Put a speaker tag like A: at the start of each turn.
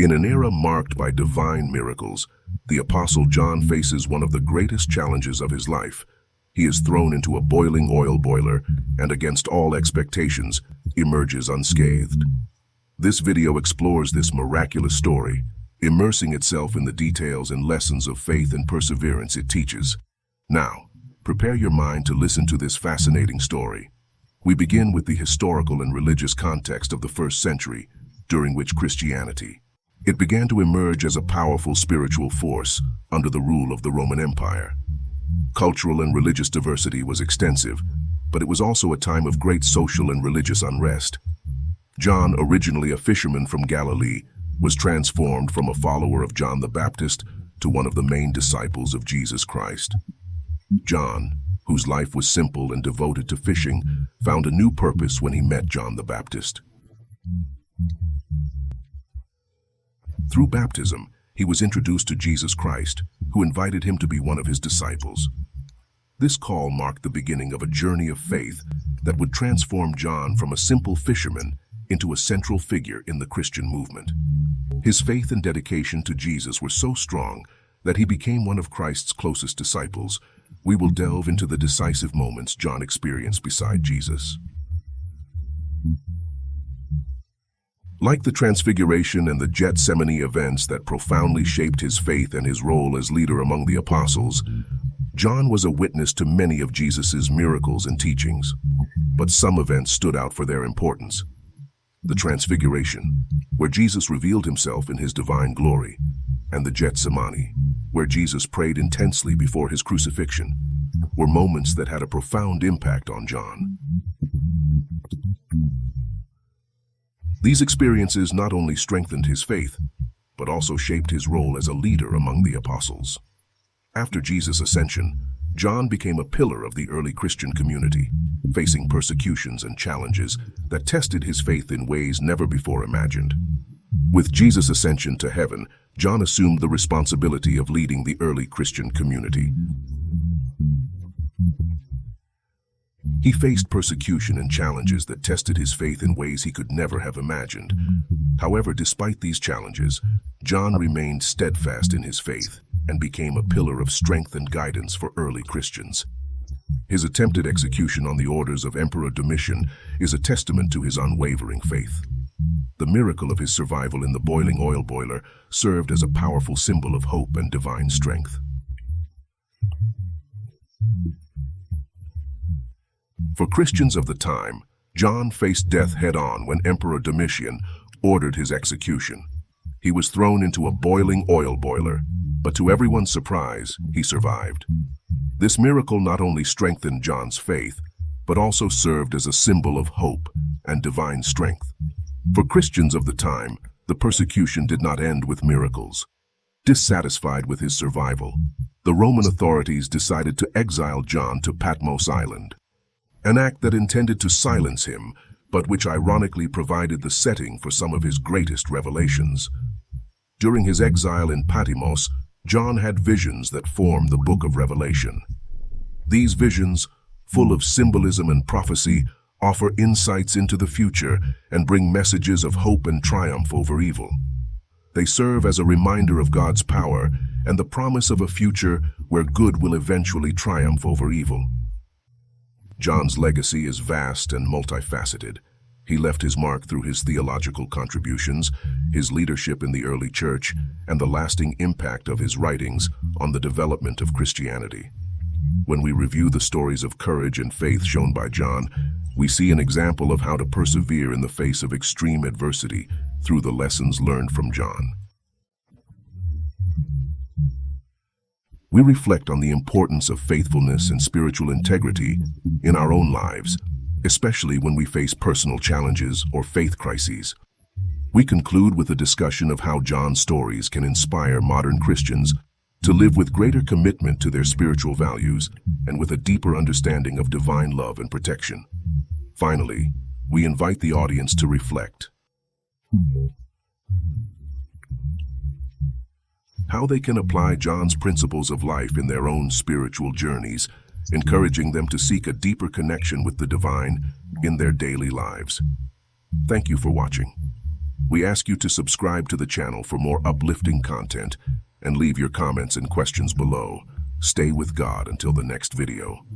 A: In an era marked by divine miracles, the Apostle John faces one of the greatest challenges of his life. He is thrown into a boiling oil boiler and, against all expectations, emerges unscathed. This video explores this miraculous story, immersing itself in the details and lessons of faith and perseverance it teaches. Now, prepare your mind to listen to this fascinating story. We begin with the historical and religious context of the first century, during which Christianity began to emerge as a powerful spiritual force under the rule of the Roman Empire. Cultural and religious diversity was extensive, but it was also a time of great social and religious unrest. John, originally a fisherman from Galilee, was transformed from a follower of John the Baptist to one of the main disciples of Jesus Christ. John, whose life was simple and devoted to fishing, found a new purpose when he met John the Baptist. Through baptism, he was introduced to Jesus Christ, who invited him to be one of his disciples. This call marked the beginning of a journey of faith that would transform John from a simple fisherman into a central figure in the Christian movement. His faith and dedication to Jesus were so strong that he became one of Christ's closest disciples. We will delve into the decisive moments John experienced beside Jesus. Like the transfiguration and the Gethsemane events that profoundly shaped his faith and his role as leader among the apostles, John was a witness to many of Jesus' miracles and teachings. But some events stood out for their importance. The transfiguration, where Jesus revealed himself in his divine glory, and the Gethsemane, where Jesus prayed intensely before his crucifixion, were moments that had a profound impact on John. These experiences not only strengthened his faith, but also shaped his role as a leader among the apostles. After Jesus' ascension, John became a pillar of the early Christian community, facing persecutions and challenges that tested his faith in ways never before imagined. With Jesus' ascension to heaven, John assumed the responsibility of leading the early Christian community. He faced persecution and challenges that tested his faith in ways he could never have imagined. However, despite these challenges, John remained steadfast in his faith and became a pillar of strength and guidance for early Christians. His attempted execution on the orders of Emperor Domitian is a testament to his unwavering faith. The miracle of his survival in the boiling oil boiler served as a powerful symbol of hope and divine strength. For Christians of the time, John faced death head-on when Emperor Domitian ordered his execution. He was thrown into a boiling oil boiler, but to everyone's surprise, he survived. This miracle not only strengthened John's faith, but also served as a symbol of hope and divine strength. For Christians of the time, the persecution did not end with miracles. Dissatisfied with his survival, the Roman authorities decided to exile John to Patmos Island, an act that intended to silence him, but which ironically provided the setting for some of his greatest revelations. During his exile in Patmos, John had visions that formed the book of Revelation. These visions, full of symbolism and prophecy, offer insights into the future and bring messages of hope and triumph over evil. They serve as a reminder of God's power and the promise of a future where good will eventually triumph over evil. John's legacy is vast and multifaceted. He left his mark through his theological contributions, his leadership in the early church, and the lasting impact of his writings on the development of Christianity. When we review the stories of courage and faith shown by John, we see an example of how to persevere in the face of extreme adversity through the lessons learned from John. We reflect on the importance of faithfulness and spiritual integrity in our own lives, especially when we face personal challenges or faith crises. We conclude with a discussion of how John's stories can inspire modern Christians to live with greater commitment to their spiritual values and with a deeper understanding of divine love and protection. Finally, we invite the audience to reflect how they can apply John's principles of life in their own spiritual journeys, encouraging them to seek a deeper connection with the divine in their daily lives. Thank you for watching. We ask you to subscribe to the channel for more uplifting content and leave your comments and questions below. Stay with God until the next video.